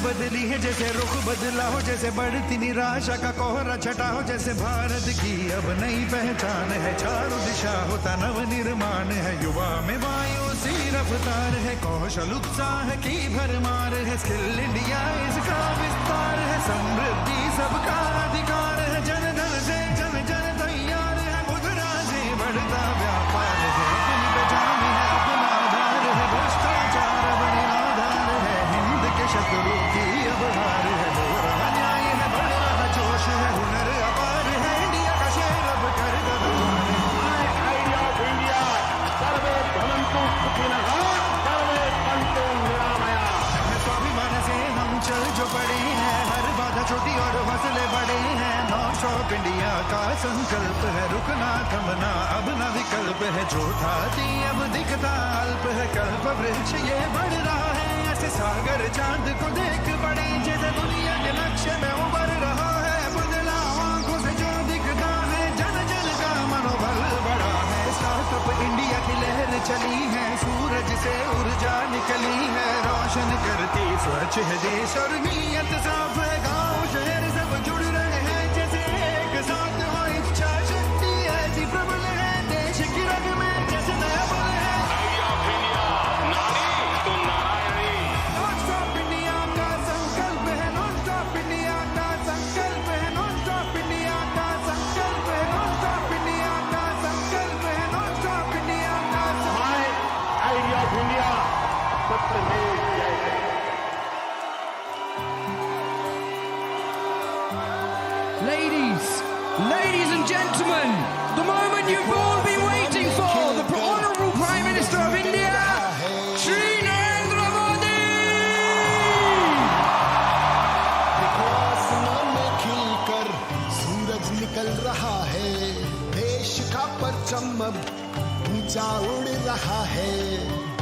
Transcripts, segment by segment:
बदली है जैसे रुख बदला हो, जैसे बढ़ती निराशा का कोहरा छटा हो, जैसे भारत की अब नई पहचान है, चारों दिशा होता नव निर्माण है, युवा में वायु सी रफ्तार है, कौशल उत्साह की भरमार है, स्किल इंडिया इसका विस्तार है, समृद्धि सबका अधिकार है, जन धन से जन जन तैयार है, मुद्रा से बढ़ता व्यापार है, अपनी पहचान है अपना आधार है, भ्रष्टाचार अब निराधार है, हिंद के शत्रु की अब हार है, हो रहा न्याय है बढ़ रहा जोश है, हुनर अपार है, इंडिया का शेर अब कर दरबार है। आइडिया ऑफ इंडिया सर्वे भवन्तु सुखिनः सर्वे सन्तु निरामयाः। स्वाभिमान से हम चल जो पड़े हैं, हर बाधा छोटी और हौसले बड़े हैं, नॉर्थ ऑफ इंडिया का संकल्प है, रुकना थमना अब न विकल्प है, जो था थी अब दिखता अल्प है, कल्प वृक्ष ये बढ़ रहा है, ऐसे सागर चांद को देख पड़े, जैसे दुनिया के नक्शे में उभर रहा है, बदलाव आंखों से जो दिखता है, जन जन का मनोबल बढ़ा है, स्टार्टअप इंडिया की लहर चली है, सूरज से ऊर्जा निकली है, रोशन करती स्वच्छ है देश और नीयत साफ है, गांव शहर सब जुड़ रहे हैं, जैसे एक साथ हो इच्छा शक्ति ऐसी प्रबल है, देश की रग में जैसे नया बल है। आइडिया ऑफ इंडिया नारी तो नारायणी। नॉन स्टॉप इंडिया का संकल्प है, नॉन स्टॉप इंडिया का संकल्प है, नॉन स्टॉप इंडिया का संकल्प है, नॉन स्टॉप इंडिया का संकल्प है, नॉन स्टॉप इंडिया का संकल्प। आइडिया ऑफ इंडिया सत्यमेव जयते। Ladies and gentlemen, the moment you've all been waiting for, the Honourable Prime Minister of India, Shri Narendra Modi! देखो आसमान में खिलकर सूरज निकल रहा है, देश का परचम अब ऊंचा उड़ रहा है,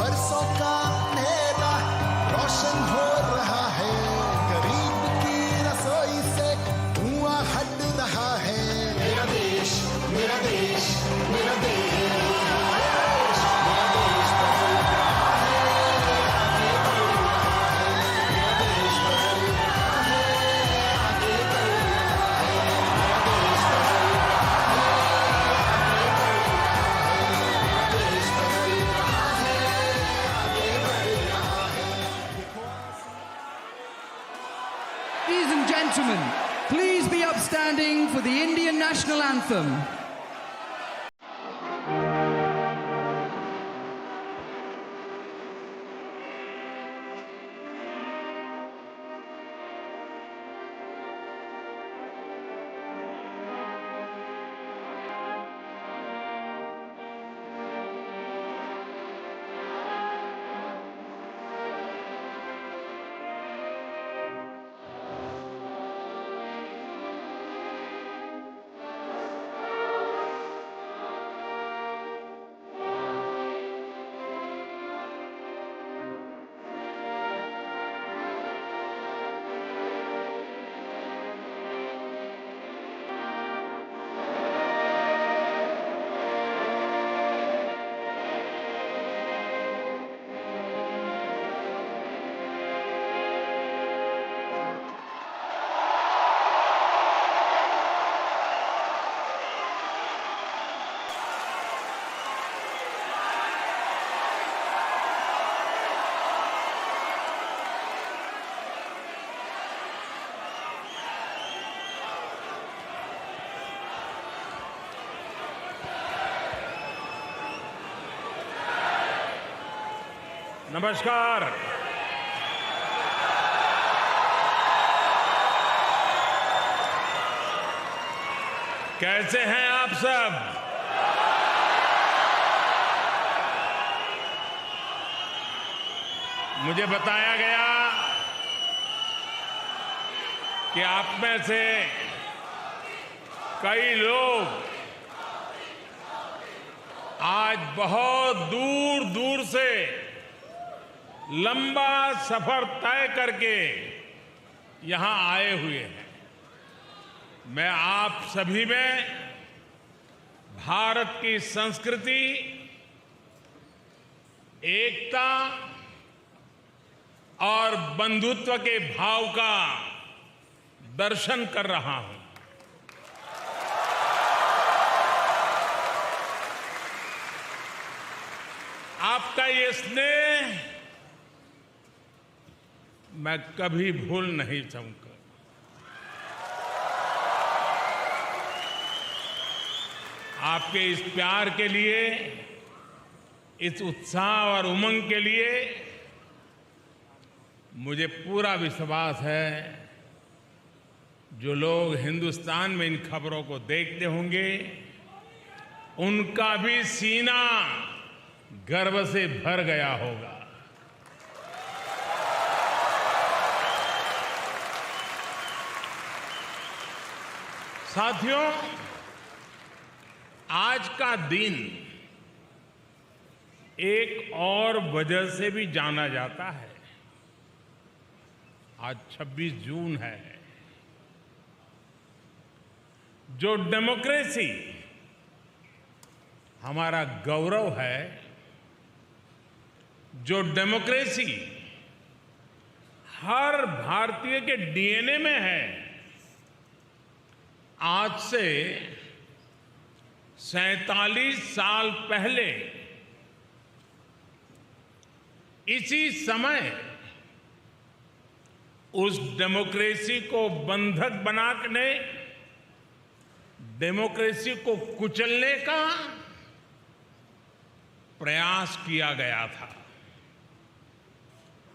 बरसों का अंधेरा रोशन हो रहा है, गरीब की रसोई से धुआं हट रहा है, मेरा देश मेरा देश मेरा देश, मेरा देश बदल रहा है, आगे बढ़ रहा है, मेरा देश बदल रहा है, आगे बढ़ रहा है, मेरा देश बदल रहा है, आगे बढ़ रहा है, मेरा देश बदल रहा है, आगे बढ़ रहा है। Ladies and gentlemen, please be upstanding for the Indian National Anthem. नमस्कार। कैसे हैं आप सब? मुझे बताया गया कि आप में से कई लोग आज बहुत दूर दूर से लंबा सफर तय करके यहां आए हुए हैं। मैं आप सभी में भारत की संस्कृति, एकता और बंधुत्व के भाव का दर्शन कर रहा हूं। आपका ये स्नेह मैं कभी भूल नहीं सकूंगा। आपके इस प्यार के लिए, इस उत्साह और उमंग के लिए मुझे पूरा विश्वास है जो लोग हिंदुस्तान में इन खबरों को देखते होंगे उनका भी सीना गर्व से भर गया होगा। साथियों, आज का दिन एक और वजह से भी जाना जाता है। आज 26 जून है। जो डेमोक्रेसी हमारा गौरव है, जो डेमोक्रेसी हर भारतीय के डीएनए में है, आज से 47 साल पहले इसी समय उस डेमोक्रेसी को बंधक बनाने, डेमोक्रेसी को कुचलने का प्रयास किया गया था।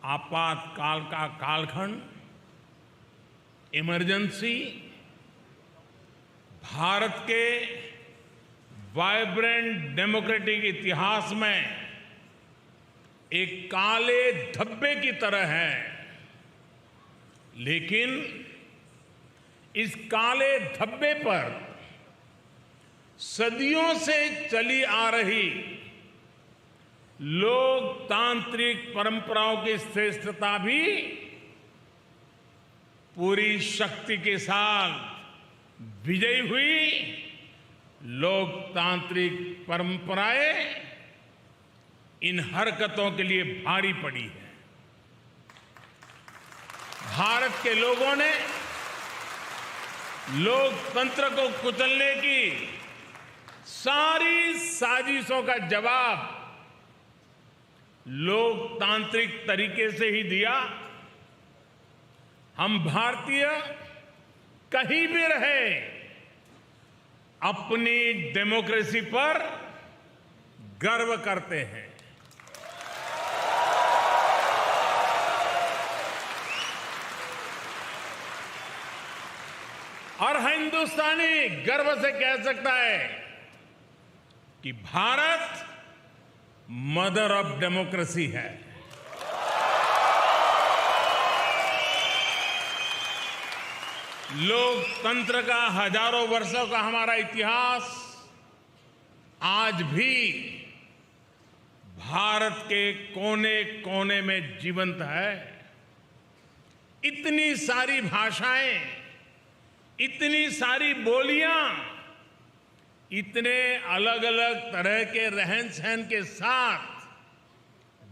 आपातकाल का कालखंड, इमरजेंसी भारत के वाइब्रेंट डेमोक्रेटिक इतिहास में एक काले धब्बे की तरह है। लेकिन इस काले धब्बे पर सदियों से चली आ रही लोकतांत्रिक परंपराओं की श्रेष्ठता भी पूरी शक्ति के साथ विजयी हुई। लोकतांत्रिक परंपराएं इन हरकतों के लिए भारी पड़ी है। भारत के लोगों ने लोकतंत्र को कुचलने की सारी साजिशों का जवाब लोकतांत्रिक तरीके से ही दिया। हम भारतीय कहीं भी रहे अपनी डेमोक्रेसी पर गर्व करते हैं। और हिंदुस्तानी गर्व से कह सकता है कि भारत मदर ऑफ डेमोक्रेसी है। लोकतंत्र का हजारों वर्षों का हमारा इतिहास आज भी भारत के कोने कोने में जीवंत है। इतनी सारी भाषाएं, इतनी सारी बोलियां, इतने अलग अलग तरह के रहन सहन के साथ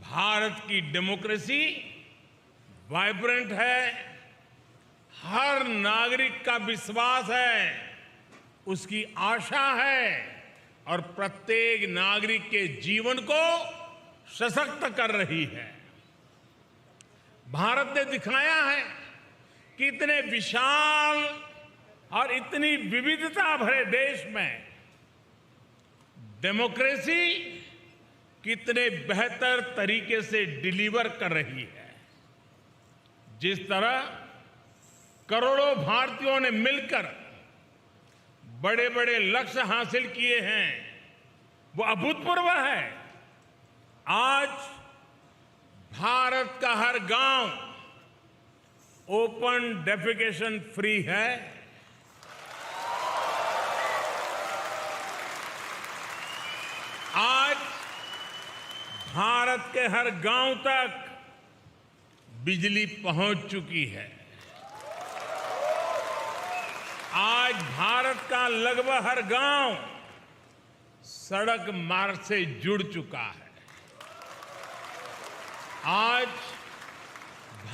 भारत की डेमोक्रेसी वाइब्रेंट है। हर नागरिक का विश्वास है, उसकी आशा है और प्रत्येक नागरिक के जीवन को सशक्त कर रही है। भारत ने दिखाया है कि इतने विशाल और इतनी विविधता भरे देश में डेमोक्रेसी कितने बेहतर तरीके से डिलीवर कर रही है। जिस तरह करोड़ों भारतीयों ने मिलकर बड़े बड़े लक्ष्य हासिल किए हैं, वो अभूतपूर्व है। आज भारत का हर गांव ओपन डेफिकेशन फ्री है। आज भारत के हर गांव तक बिजली पहुंच चुकी है। आज भारत का लगभग हर गांव सड़क मार्ग से जुड़ चुका है। आज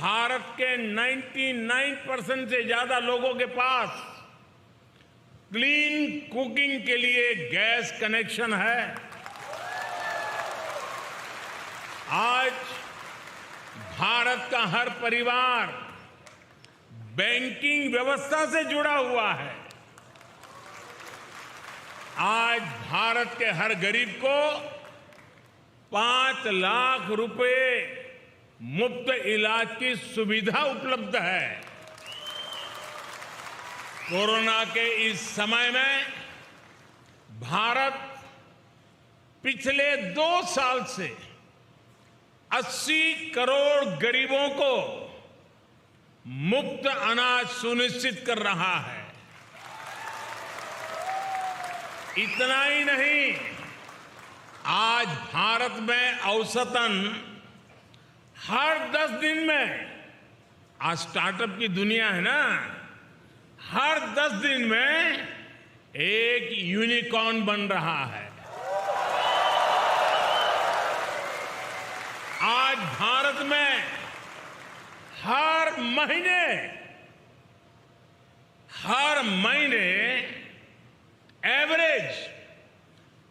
भारत के 99% से ज्यादा लोगों के पास क्लीन कुकिंग के लिए गैस कनेक्शन है। आज भारत का हर परिवार बैंकिंग व्यवस्था से जुड़ा हुआ है। आज भारत के हर गरीब को 5 लाख रुपए मुफ्त इलाज की सुविधा उपलब्ध है। कोरोना के इस समय में भारत पिछले 2 साल से 80 करोड़ गरीबों को मुफ्त अनाज सुनिश्चित कर रहा है। इतना ही नहीं, आज भारत में औसतन हर 10 दिन में, आज स्टार्टअप की दुनिया है ना, हर 10 दिन में एक यूनिकॉर्न बन रहा है। आज भारत में हर महीने एवरेज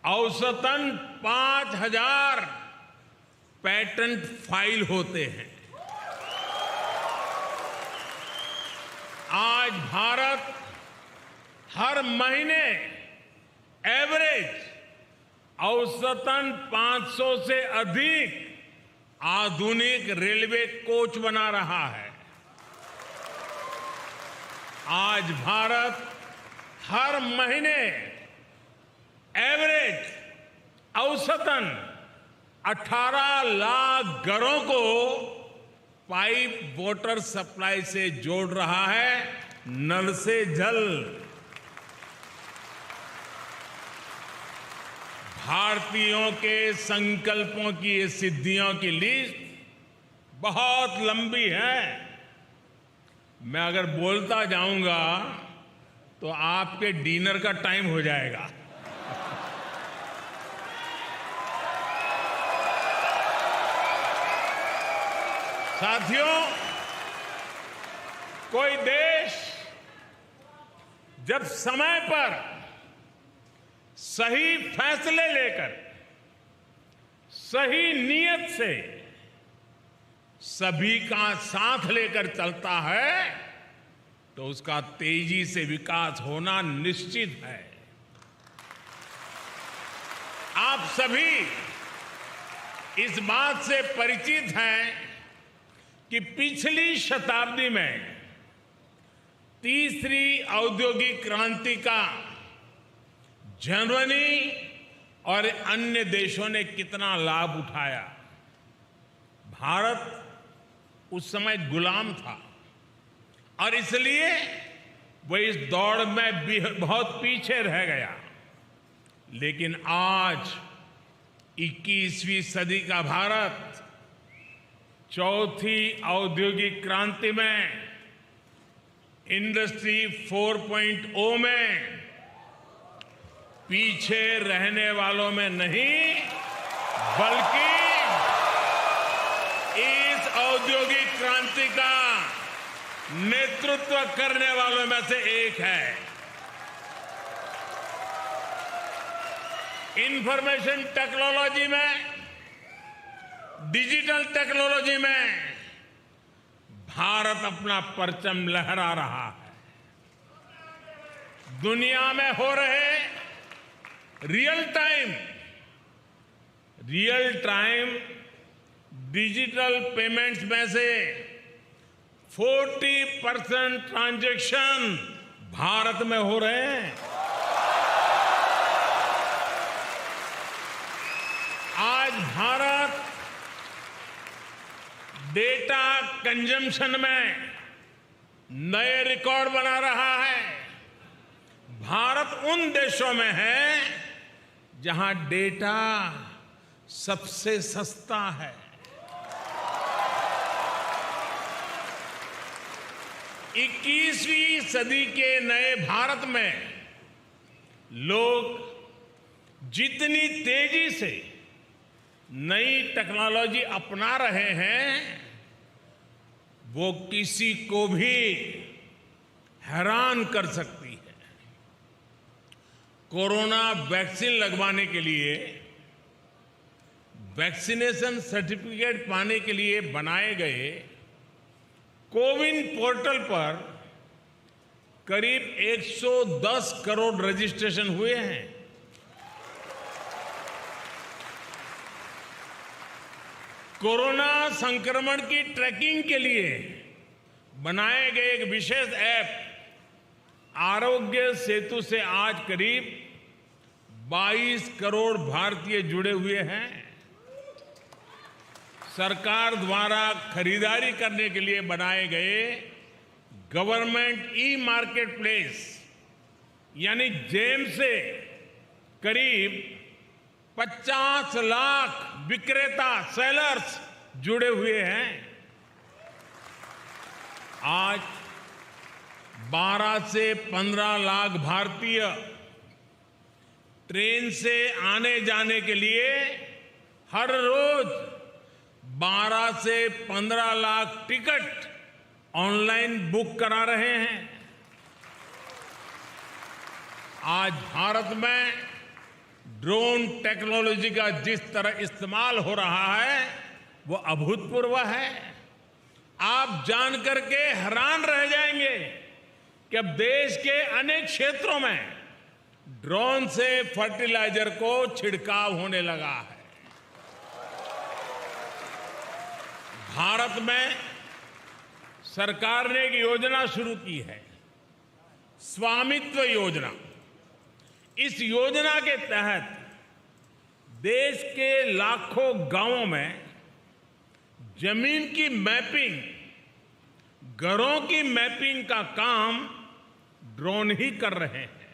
औसतन 5000 पेटेंट फाइल होते हैं। आज भारत हर महीने एवरेज औसतन 500 से अधिक आधुनिक रेलवे कोच बना रहा है। आज भारत हर महीने एवरेज औसतन 18 लाख घरों को पाइप वाटर सप्लाई से जोड़ रहा है, नल से जल। भारतीयों के संकल्पों की ये सिद्धियों की लिस्ट बहुत लंबी है। मैं अगर बोलता जाऊंगा तो आपके डिनर का टाइम हो जाएगा। साथियों, कोई देश जब समय पर सही फैसले लेकर सही नीयत से सभी का साथ लेकर चलता है तो उसका तेजी से विकास होना निश्चित है। आप सभी इस बात से परिचित हैं कि पिछली शताब्दी में तीसरी औद्योगिक क्रांति का जर्मनी और अन्य देशों ने कितना लाभ उठाया। भारत उस समय गुलाम था और इसलिए वो इस दौड़ में बहुत पीछे रह गया। लेकिन आज 21वीं सदी का भारत चौथी औद्योगिक क्रांति में इंडस्ट्री 4.0 में पीछे रहने वालों में नहीं, बल्कि इस औद्योगिक क्रांति का नेतृत्व करने वालों में से एक है। इंफॉर्मेशन टेक्नोलॉजी में, डिजिटल टेक्नोलॉजी में भारत अपना परचम लहरा रहा है। दुनिया में हो रहे रियल टाइम डिजिटल पेमेंट्स में से 40% ट्रांजैक्शन भारत में हो रहे हैं। आज भारत डेटा कंजम्पशन में नए रिकॉर्ड बना रहा है। भारत उन देशों में है जहां डेटा सबसे सस्ता है। 21वीं सदी के नए भारत में लोग जितनी तेजी से नई टेक्नोलॉजी अपना रहे हैं, वो किसी को भी हैरान कर सकती है। कोरोना वैक्सीन लगवाने के लिए वैक्सीनेशन सर्टिफिकेट पाने के लिए बनाए गए कोविन पोर्टल पर करीब 110 करोड़ रजिस्ट्रेशन हुए हैं। कोरोना संक्रमण की ट्रैकिंग के लिए बनाए गए एक विशेष ऐप आरोग्य सेतु से आज करीब 22 करोड़ भारतीय जुड़े हुए हैं। सरकार द्वारा खरीदारी करने के लिए बनाए गए गवर्नमेंट ई मार्केट प्लेस यानी जेम से करीब 50 लाख विक्रेता सेलर्स जुड़े हुए हैं। आज 12 से 15 लाख भारतीय ट्रेन से आने जाने के लिए हर रोज 12 से 15 लाख टिकट ऑनलाइन बुक करा रहे हैं। आज भारत में ड्रोन टेक्नोलॉजी का जिस तरह इस्तेमाल हो रहा है वो अभूतपूर्व है। आप जानकर के हैरान रह जाएंगे कि अब देश के अनेक क्षेत्रों में ड्रोन से फर्टिलाइजर को छिड़काव होने लगा है। भारत में सरकार ने एक योजना शुरू की है, स्वामित्व योजना। इस योजना के तहत देश के लाखों गांवों में जमीन की मैपिंग, घरों की मैपिंग का काम ड्रोन ही कर रहे हैं।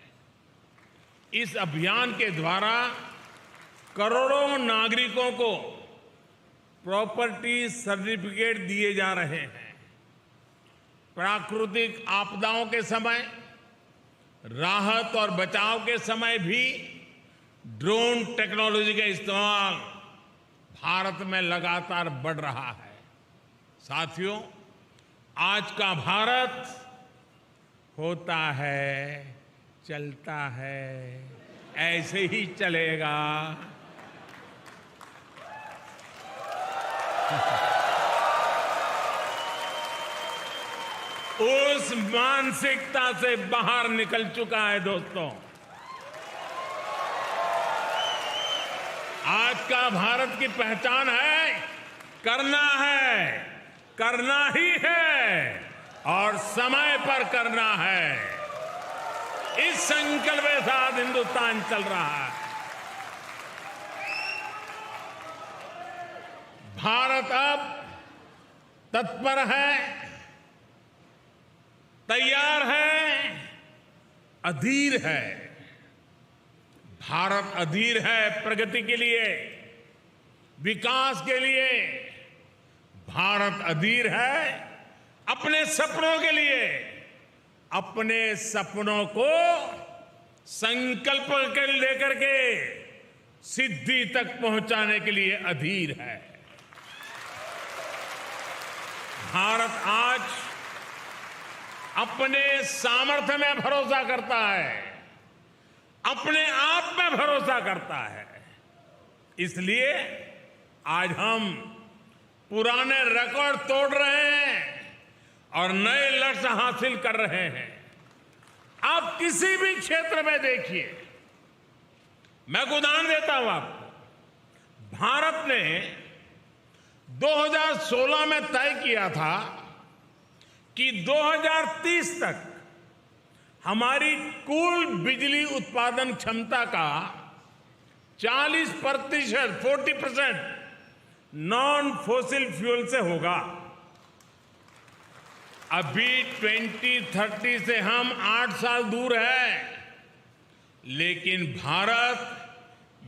इस अभियान के द्वारा करोड़ों नागरिकों को प्रॉपर्टी सर्टिफिकेट दिए जा रहे हैं। प्राकृतिक आपदाओं के समय, राहत और बचाव के समय भी ड्रोन टेक्नोलॉजी का इस्तेमाल भारत में लगातार बढ़ रहा है। साथियों, आज का भारत होता है, चलता है, ऐसे ही चलेगा। उस मानसिकता से बाहर निकल चुका है दोस्तों। आज का भारत की पहचान है, करना ही है और समय पर करना है। इस संकल्प के साथ हिंदुस्तान चल रहा है। भारत अब तत्पर है, तैयार है, अधीर है। भारत अधीर है प्रगति के लिए, विकास के लिए। भारत अधीर है अपने सपनों के लिए। अपने सपनों को संकल्प कर लेकर के सिद्धि तक पहुंचाने के लिए अधीर है। भारत आज अपने सामर्थ्य में भरोसा करता है, अपने आप में भरोसा करता है। इसलिए आज हम पुराने रिकॉर्ड तोड़ रहे हैं और नए लक्ष्य हासिल कर रहे हैं। आप किसी भी क्षेत्र में देखिए, मैं एक उदाहरण देता हूं आपको। भारत ने 2016 में तय किया था कि 2030 तक हमारी कुल बिजली उत्पादन क्षमता का 40% नॉन फॉसिल फ्यूल से होगा। अभी 2030 से हम 8 साल दूर हैं, लेकिन भारत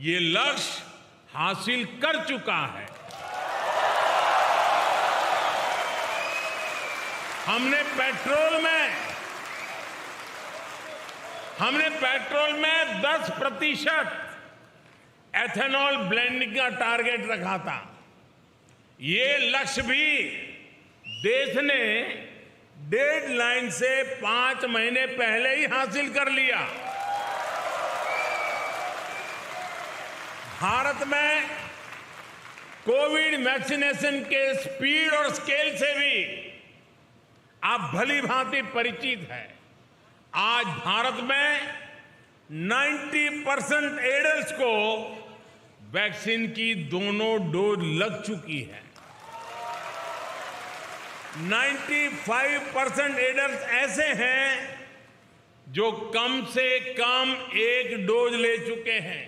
ये लक्ष्य हासिल कर चुका है। हमने पेट्रोल में 10% एथेनॉल ब्लेंडिंग का टारगेट रखा था। ये लक्ष्य भी देश ने डेडलाइन से 5 महीने पहले ही हासिल कर लिया। भारत में कोविड वैक्सीनेशन के स्पीड और स्केल से भी आप भली भांति परिचित हैं। आज भारत में 90% एडल्ट्स को वैक्सीन की दोनों डोज लग चुकी है। 95% एडल्ट्स ऐसे हैं जो कम से कम 1 डोज ले चुके हैं।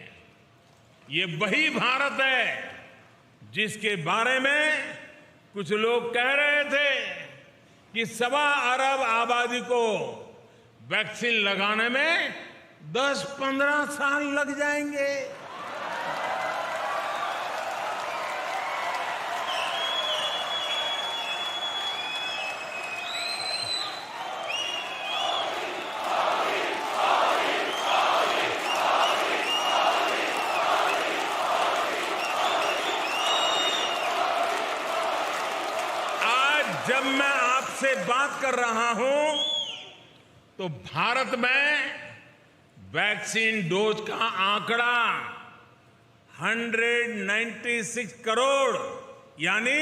ये वही भारत है जिसके बारे में कुछ लोग कह रहे थे कि 1.25 अरब आबादी को वैक्सीन लगाने में 10-15 साल लग जाएंगे। जब मैं आपसे बात कर रहा हूं तो भारत में वैक्सीन डोज का आंकड़ा 196 करोड़ यानी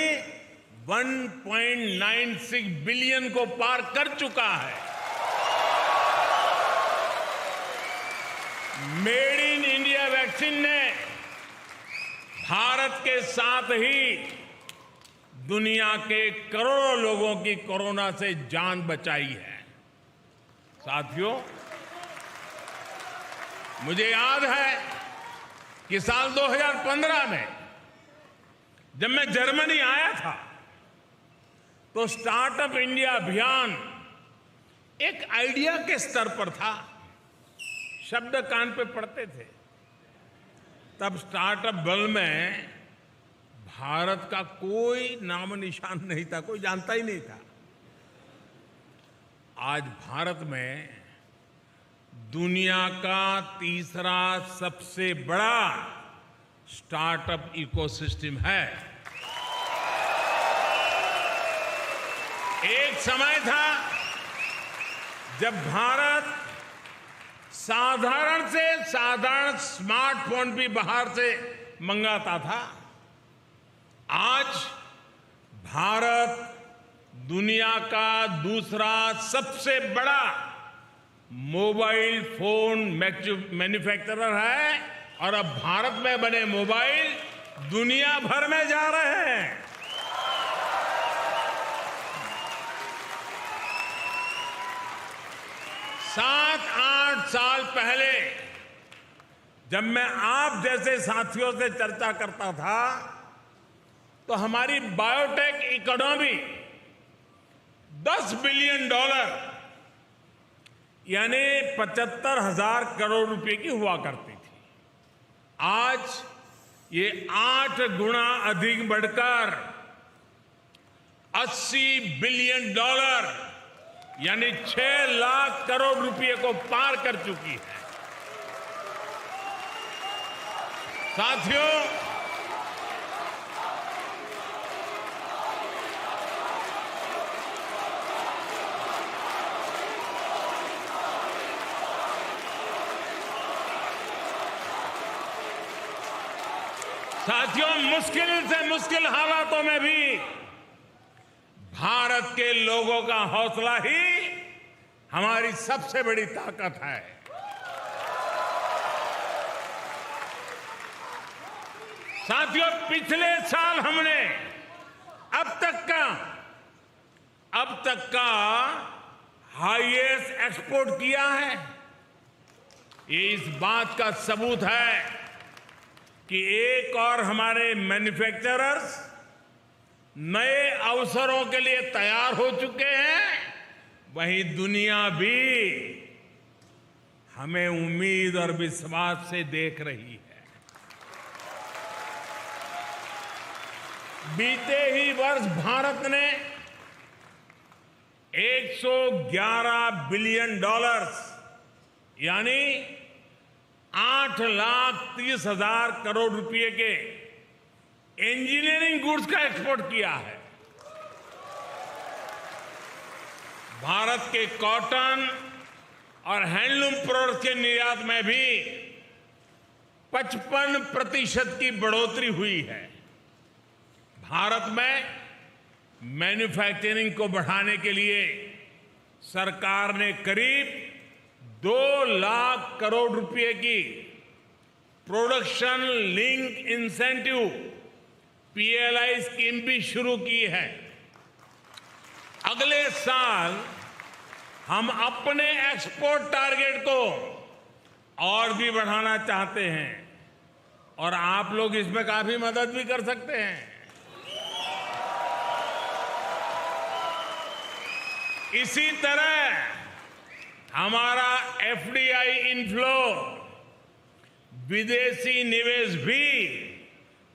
1.96 बिलियन को पार कर चुका है। मेड इन इंडिया वैक्सीन ने भारत के साथ ही दुनिया के करोड़ों लोगों की कोरोना से जान बचाई है। साथियों, मुझे याद है कि साल 2015 में जब मैं जर्मनी आया था तो स्टार्टअप इंडिया अभियान एक आइडिया के स्तर पर था, शब्द कान पे पड़ते थे। तब स्टार्टअप वर्ल्ड में भारत का कोई नाम निशान नहीं था, कोई जानता ही नहीं था। आज भारत में दुनिया का तीसरा सबसे बड़ा स्टार्टअप इकोसिस्टम है। एक समय था जब भारत साधारण से साधारण स्मार्टफोन भी बाहर से मंगाता था। आज भारत दुनिया का दूसरा सबसे बड़ा मोबाइल फोन मैन्युफैक्चरर है और अब भारत में बने मोबाइल दुनिया भर में जा रहे हैं। सात 8 साल पहले जब मैं आप जैसे साथियों से चर्चा करता था तो हमारी बायोटेक इकोनॉमी $10 बिलियन यानी 75,000 करोड़ रुपए की हुआ करती थी। आज ये 8 गुना अधिक बढ़कर $80 बिलियन यानी 6 लाख करोड़ रुपए को पार कर चुकी है। साथियों, मुश्किल से मुश्किल हालातों में भी भारत के लोगों का हौसला ही हमारी सबसे बड़ी ताकत है। साथियों, पिछले साल हमने अब तक का हाईएस्ट एक्सपोर्ट किया है। ये इस बात का सबूत है कि एक और हमारे मैन्युफैक्चरर्स नए अवसरों के लिए तैयार हो चुके हैं, वहीं दुनिया भी हमें उम्मीद और विश्वास से देख रही है। बीते ही वर्ष भारत ने $111 बिलियन यानी 8,30,000 करोड़ रुपए के इंजीनियरिंग गुड्स का एक्सपोर्ट किया है। भारत के कॉटन और हैंडलूम प्रोडक्ट्स के निर्यात में भी 55% की बढ़ोतरी हुई है। भारत में मैन्युफैक्चरिंग को बढ़ाने के लिए सरकार ने करीब 2 लाख करोड़ रुपए की production link incentive PLI scheme भी शुरू की है। अगले साल हम अपने एक्सपोर्ट टारगेट को और भी बढ़ाना चाहते हैं और आप लोग इसमें काफी मदद भी कर सकते हैं। इसी तरह हमारा FDI इनफ्लो, विदेशी निवेश भी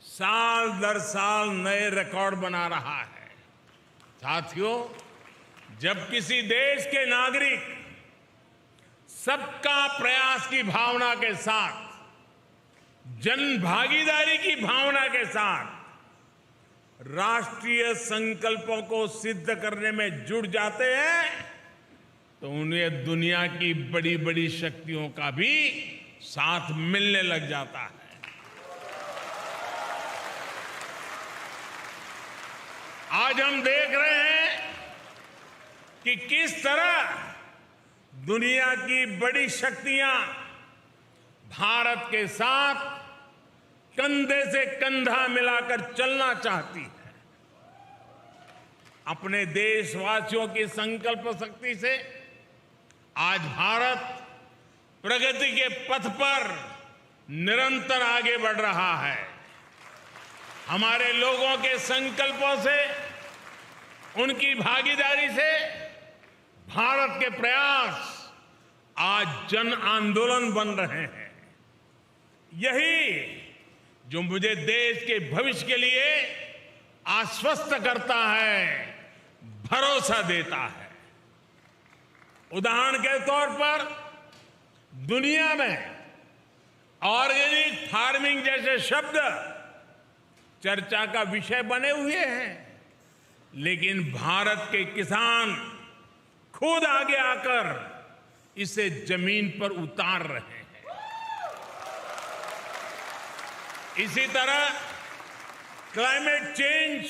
साल दर साल नए रिकॉर्ड बना रहा है। साथियों, जब किसी देश के नागरिक सबका प्रयास की भावना के साथ, जन भागीदारी की भावना के साथ राष्ट्रीय संकल्पों को सिद्ध करने में जुट जाते हैं, तो उन्हें दुनिया की बड़ी बड़ी शक्तियों का भी साथ मिलने लग जाता है। आज हम देख रहे हैं कि किस तरह दुनिया की बड़ी शक्तियां भारत के साथ कंधे से कंधा मिलाकर चलना चाहती है। अपने देशवासियों की संकल्प शक्ति से आज भारत प्रगति के पथ पर निरंतर आगे बढ़ रहा है। हमारे लोगों के संकल्पों से, उनकी भागीदारी से भारत के प्रयास आज जन आंदोलन बन रहे हैं। यही जो मुझे देश के भविष्य के लिए आश्वस्त करता है, भरोसा देता है। उदाहरण के तौर पर दुनिया में ऑर्गेनिक फार्मिंग जैसे शब्द चर्चा का विषय बने हुए हैं, लेकिन भारत के किसान खुद आगे आकर इसे जमीन पर उतार रहे हैं। इसी तरह क्लाइमेट चेंज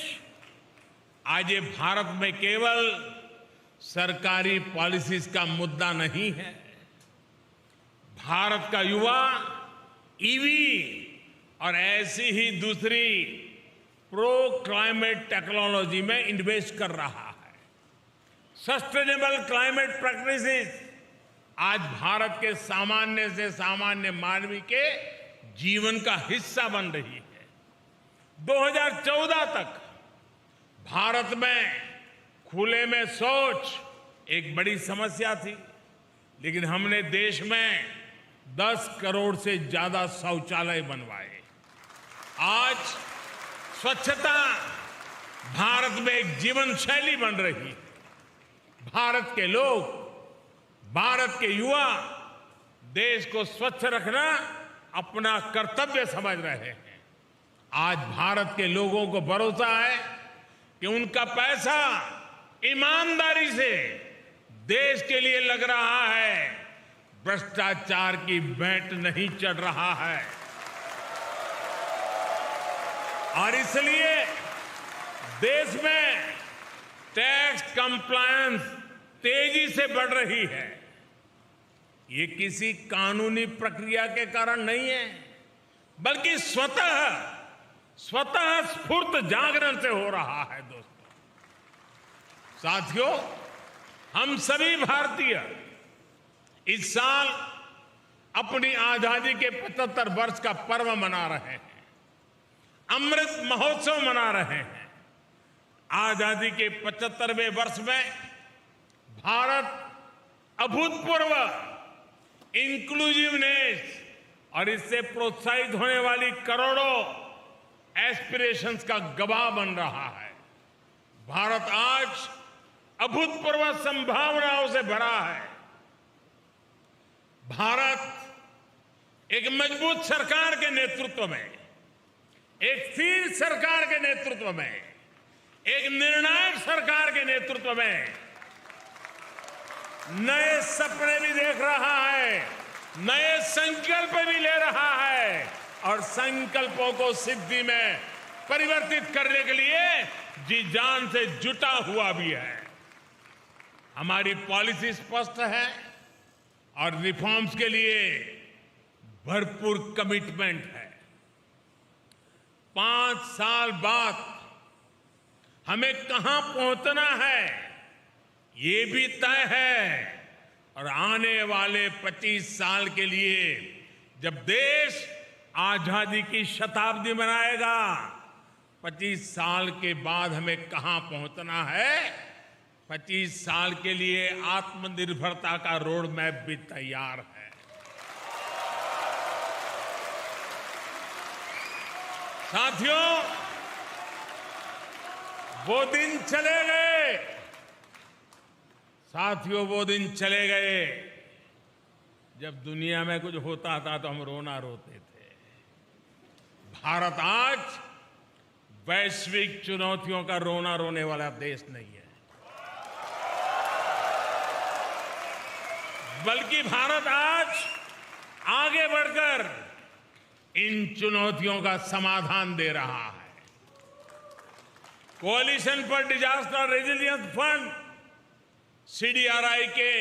आज ये भारत में केवल सरकारी पॉलिसीज का मुद्दा नहीं है। भारत का युवा ईवी और ऐसी ही दूसरी प्रो क्लाइमेट टेक्नोलॉजी में इन्वेस्ट कर रहा है। सस्टेनेबल क्लाइमेट प्रैक्टिसेस आज भारत के सामान्य से सामान्य मानवी के जीवन का हिस्सा बन रही है। 2014 तक भारत में खुले में शौच एक बड़ी समस्या थी, लेकिन हमने देश में 10 करोड़ से ज्यादा शौचालय बनवाए। आज स्वच्छता भारत में एक जीवन शैली बन रही है। भारत के लोग, भारत के युवा देश को स्वच्छ रखना अपना कर्तव्य समझ रहे हैं। आज भारत के लोगों को भरोसा है कि उनका पैसा ईमानदारी से देश के लिए लग रहा है, भ्रष्टाचार की भेंट नहीं चढ़ रहा है। और इसलिए देश में टैक्स कंप्लायंस तेजी से बढ़ रही है। ये किसी कानूनी प्रक्रिया के कारण नहीं है, बल्कि स्वतः स्फूर्त जागरण से हो रहा है। दोस्तों, साथियों, हम सभी भारतीय इस साल अपनी आजादी के 75 वर्ष का पर्व मना रहे हैं, अमृत महोत्सव मना रहे हैं। आजादी के 75वें वर्ष में भारत अभूतपूर्व इंक्लूसिवनेस और इससे प्रोत्साहित होने वाली करोड़ों एस्पिरेशंस का गवाह बन रहा है। भारत आज अभूतपूर्व संभावनाओं से भरा है। भारत एक मजबूत सरकार के नेतृत्व में, एक स्थिर सरकार के नेतृत्व में, एक निर्णायक सरकार के नेतृत्व में नए सपने भी देख रहा है, नए संकल्प भी ले रहा है और संकल्पों को सिद्धि में परिवर्तित करने के लिए जी जान से जुटा हुआ भी है। हमारी पॉलिसी स्पष्ट है और रिफॉर्म्स के लिए भरपूर कमिटमेंट है। 5 साल बाद हमें कहां पहुंचना है ये भी तय है और आने वाले 25 साल के लिए जब देश आजादी की शताब्दी मनाएगा, 25 साल के बाद हमें कहां पहुंचना है, 25 साल के लिए आत्मनिर्भरता का रोड मैप भी तैयार है। साथियों, वो दिन चले गए, साथियों वो दिन चले गए जब दुनिया में कुछ होता था तो हम रोना रोते थे। भारत आज वैश्विक चुनौतियों का रोना रोने वाला देश नहीं है, बल्कि भारत आज आगे बढ़कर इन चुनौतियों का समाधान दे रहा है। Coalition for disaster resilience fund CDRI के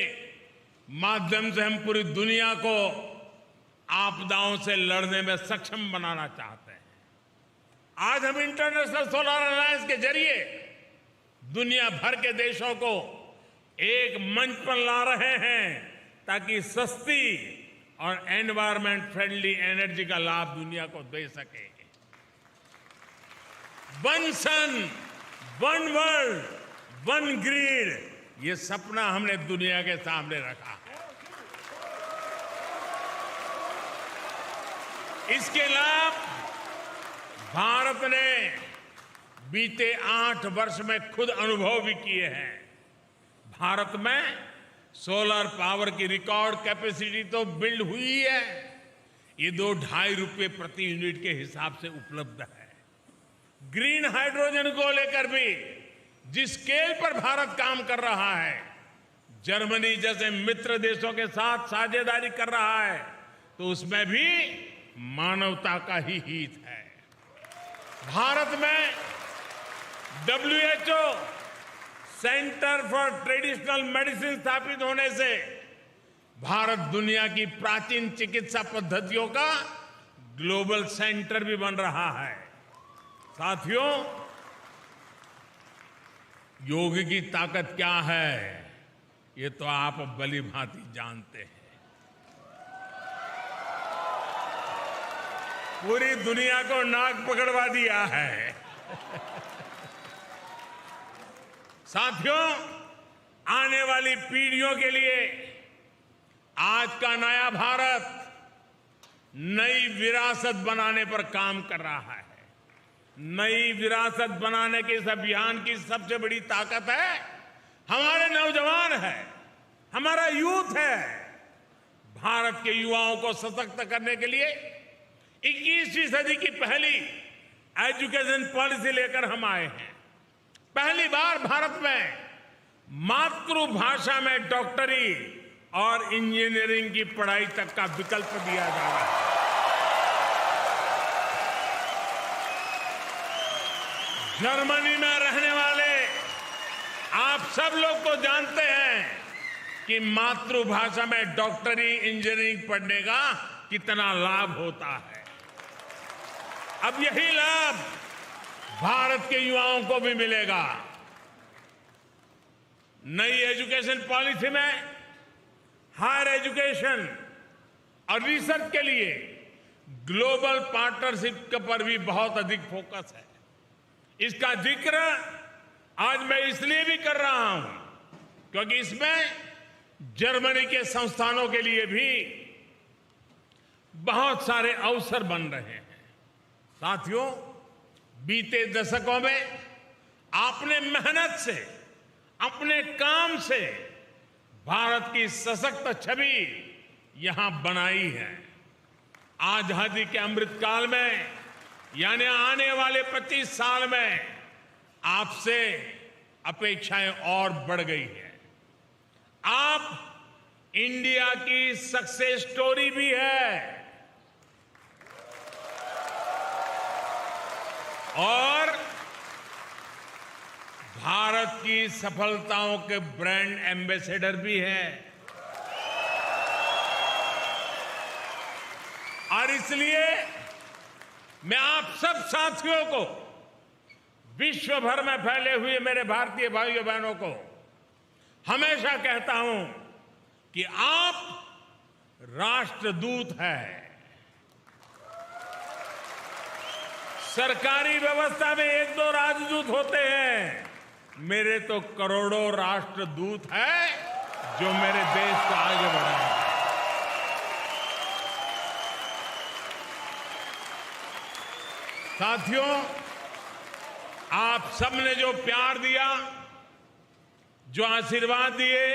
माध्यम से हम पूरी दुनिया को आपदाओं से लड़ने में सक्षम बनाना चाहते हैं। आज हम इंटरनेशनल सोलर अलायंस के जरिए दुनिया भर के देशों को एक मंच पर ला रहे हैं ताकि सस्ती और एनवायरमेंट फ्रेंडली एनर्जी का लाभ दुनिया को दे सके। वन सन, वन वर्ल्ड, वन ग्रिड, ये सपना हमने दुनिया के सामने रखा है। इसके लाभ भारत ने बीते 8 वर्ष में खुद अनुभव भी किए हैं। भारत में सोलर पावर की रिकॉर्ड कैपेसिटी तो बिल्ड हुई है, ये 2-2.5 रुपए प्रति यूनिट के हिसाब से उपलब्ध है। ग्रीन हाइड्रोजन को लेकर भी जिस स्केल पर भारत काम कर रहा है, जर्मनी जैसे मित्र देशों के साथ साझेदारी कर रहा है, तो उसमें भी मानवता का ही हित है। भारत में WHO centre for traditional medicine स्थापित होने से भारत दुनिया की प्राचीन चिकित्सा पद्धतियों का ग्लोबल सेंटर भी बन रहा है। साथियों, योग की ताकत क्या है ये तो आप भली भांति जानते हैं। पूरी दुनिया को नाक पकड़वा दिया है। साथियों, आने वाली पीढ़ियों के लिए आज का नया भारत नई विरासत बनाने पर काम कर रहा है। नई विरासत बनाने के इस अभियान की सबसे बड़ी ताकत है हमारे नौजवान है, हमारा यूथ है। भारत के युवाओं को सशक्त करने के लिए 21वीं सदी की पहली एजुकेशन पॉलिसी लेकर हम आए हैं। पहली बार भारत में मातृभाषा में डॉक्टरी और इंजीनियरिंग की पढ़ाई तक का विकल्प दिया जा रहा है। जर्मनी में रहने वाले आप सब लोग तो जानते हैं कि मातृभाषा में डॉक्टरी इंजीनियरिंग पढ़ने का कितना लाभ होता है। अब यही लाभ भारत के युवाओं को भी मिलेगा। नई एजुकेशन पॉलिसी में हायर एजुकेशन और रिसर्च के लिए ग्लोबल पार्टनरशिप पर भी बहुत अधिक फोकस है। इसका जिक्र आज मैं इसलिए भी कर रहा हूं क्योंकि इसमें जर्मनी के संस्थानों के लिए भी बहुत सारे अवसर बन रहे हैं। साथियों, बीते दशकों में आपने मेहनत से, अपने काम से भारत की सशक्त छवि यहां बनाई है। आजादी के अमृतकाल में यानी आने वाले 25 साल में आपसे अपेक्षाएं और बढ़ गई है। आप इंडिया की सक्सेस स्टोरी भी है और भारत की सफलताओं के ब्रांड एम्बेसडर भी है। और इसलिए मैं आप सब साथियों को, विश्व भर में फैले हुए मेरे भारतीय भाइयों बहनों को हमेशा कहता हूं कि आप राष्ट्रदूत हैं। सरकारी व्यवस्था में एक दो राजदूत होते हैं, मेरे तो करोड़ों राष्ट्रदूत हैं जो मेरे देश को आगे बढ़ाएंगे। साथियों, आप सबने जो प्यार दिया, जो आशीर्वाद दिए,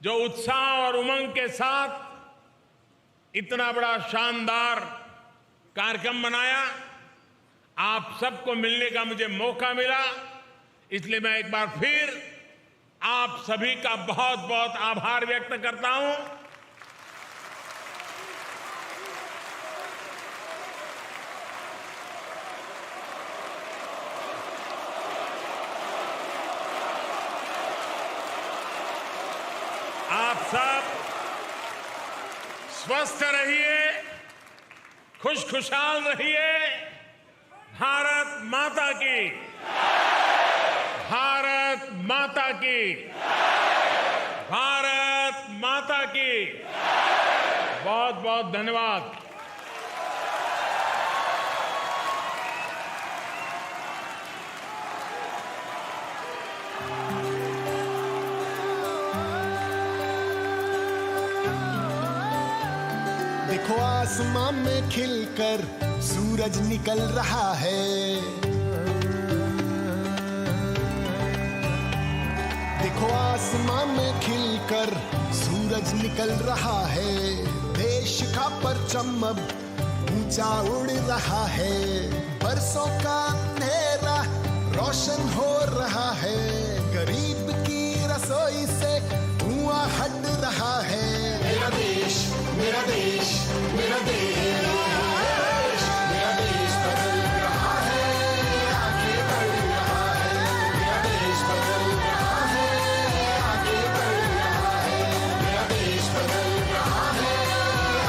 जो उत्साह और उमंग के साथ इतना बड़ा शानदार कार्यक्रम बनाया, आप सबको मिलने का मुझे मौका मिला, इसलिए मैं एक बार फिर आप सभी का बहुत बहुत आभार व्यक्त करता हूं। आप सब स्वस्थ रहिए, खुशखुशाल रहिए। भारत माता की, भारत माता की, भारत माता की। बहुत बहुत धन्यवाद। देखो आसमां में खिलकर सूरज निकल रहा है। देखो आसमां में खिलकर सूरज निकल रहा है। देश का परचम अब ऊंचा उड़ रहा है। बरसों का अंधेरा रोशन हो रहा है। गरीब की रसोई से धुआं हट रहा है। मेरा देश, मेरा देश, मेरा देश, मेरा देश बदल रहा है, आगे बढ़ रहा है। मेरा देश बदल रहा है, आगे बढ़ रहा है। मेरा देश बदल रहा है,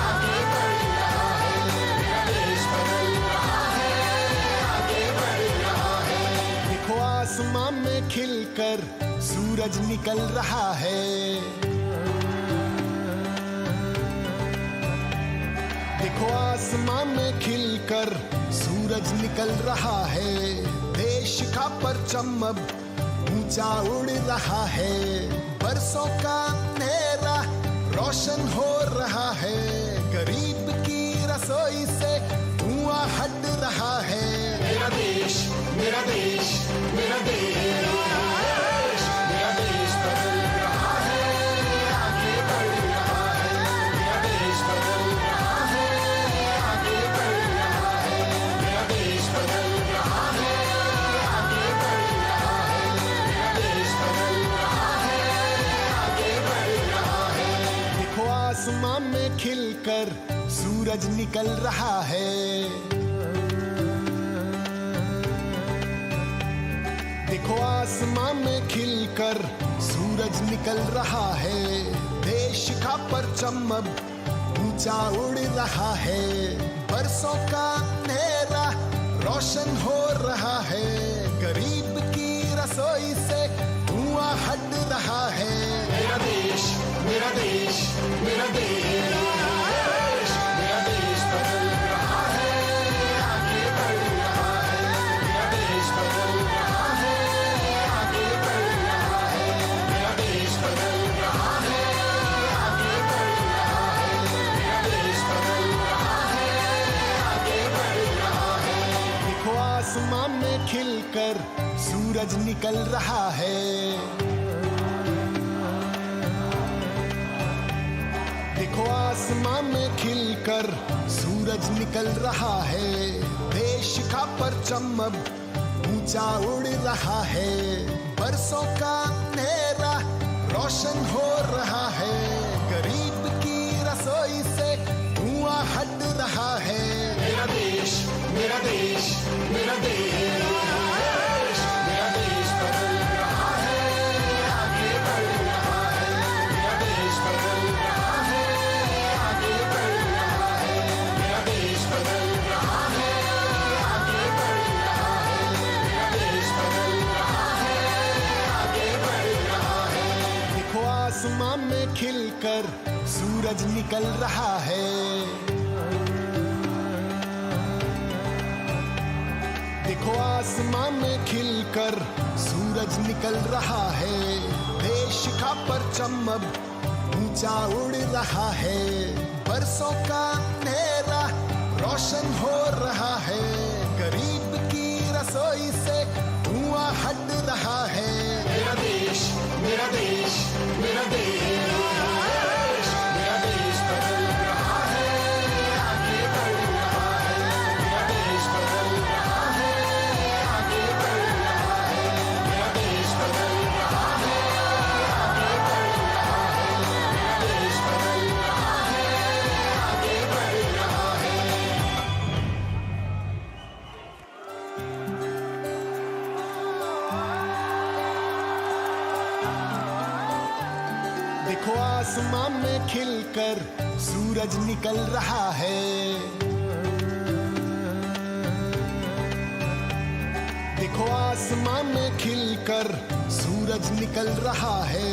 आगे बढ़ रहा है। मेरा देश बदल रहा है, आगे बढ़ रहा है। देखो आसमां में खिलकर सूरज निकल रहा है। देखो आसमां में खिलकर सूरज निकल रहा है। देश का परचम अब ऊंचा उड़ रहा है। बरसों का अंधेरा रोशन हो रहा है। गरीब की रसोई से धुआं हट रहा है। मेरा देश, मेरा देश, मेरा देश, मेरा देश बदल रहा है, आगे बढ़ रहा है। मेरा देश बदल रहा है, आगे बढ़ रहा है। मेरा देश बदल रहा है, आगे बढ़ रहा है। मेरा देश बदल रहा है, आगे बढ़ रहा है। देखो आसमां में खिलकर सूरज निकल रहा है। देखो आसमां में खिलकर सूरज निकल रहा है। देश का परचम अब ऊंचा उड़ रहा है। बरसों का अंधेरा रोशन हो रहा है। गरीब की रसोई से धुआं हट रहा है। मेरा देश, मेरा देश, मेरा देश, मेरा देश बदल रहा है, आगे बढ़ रहा है। मेरा देश बदल रहा है, आगे बढ़ रहा है। मेरा देश बदल रहा है, आगे बढ़ रहा है। मेरा देश बदल रहा है, आगे बढ़ रहा है। देखो आसमां में खिलकर सूरज निकल रहा है। देखो आसमां में खिलकर सूरज निकल रहा है। देश का परचम अब ऊंचा उड़ रहा है। बरसों का अंधेरा रोशन हो रहा है, गरीब की रसोई से धुआं हट रहा है। मेरा देश, मेरा देश, मेरा देश, मेरा देश बदल रहा है, आगे बढ़ रहा है। मेरा देश बदल रहा है, आगे बढ़ रहा है। मेरा देश बदल रहा है, आगे बढ़ रहा है। मेरा देश बदल रहा है, आगे बढ़ रहा है। देखो आसमां में खिलकर सूरज निकल रहा है। देखो आसमां में खिलकर सूरज निकल रहा है। देश का परचम अब ऊंचा उड़ रहा है। बरसों का अंधेरा रोशन हो रहा है। गरीब की रसोई से धुआं हट रहा है। मेरा देश, मेरा देश, मेरा देश, मेरा देश बदल रहा है, आगे बढ़ रहा है। मेरा देश बदल रहा है, आगे बढ़ रहा है। मेरा देश बदल रहा है, आगे बढ़ रहा है। मेरा देश बदल रहा है, आगे बढ़ रहा है। देखो आसमां में खिलकर सूरज निकल रहा है। देखो आसमां में खिलकर सूरज निकल रहा है।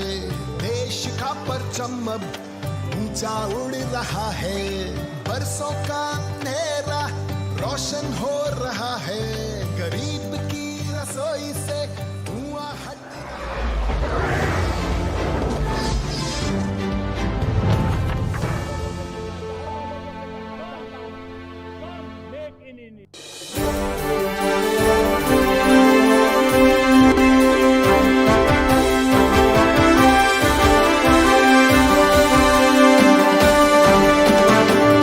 देश का परचम अब ऊंचा उड़ रहा है। बरसों का अंधेरा रोशन हो रहा है। गरीब की रसोई से धुआं हट